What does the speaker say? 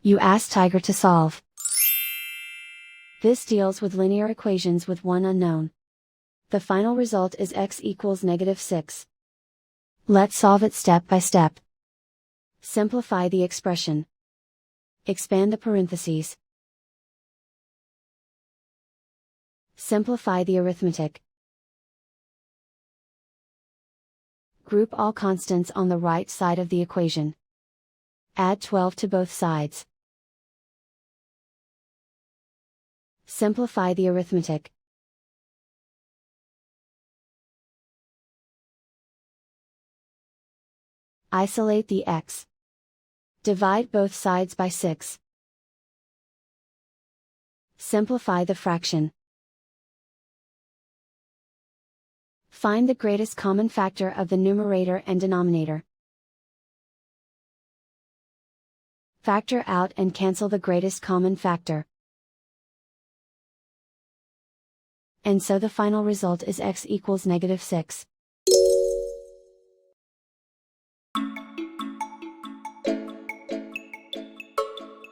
You ask Tiger to solve. This deals with linear equations with one unknown. The final result is x equals -6. Let's solve it step by step. Simplify the expression. Expand the parentheses. Simplify the arithmetic. Group all constants on the right side of the equation. Add 12 to both sides. Simplify the arithmetic. Isolate the x. Divide both sides by 6. Simplify the fraction. Find the greatest common factor of the numerator and denominator. Factor out and cancel the greatest common factor. And so the final result is x equals -6.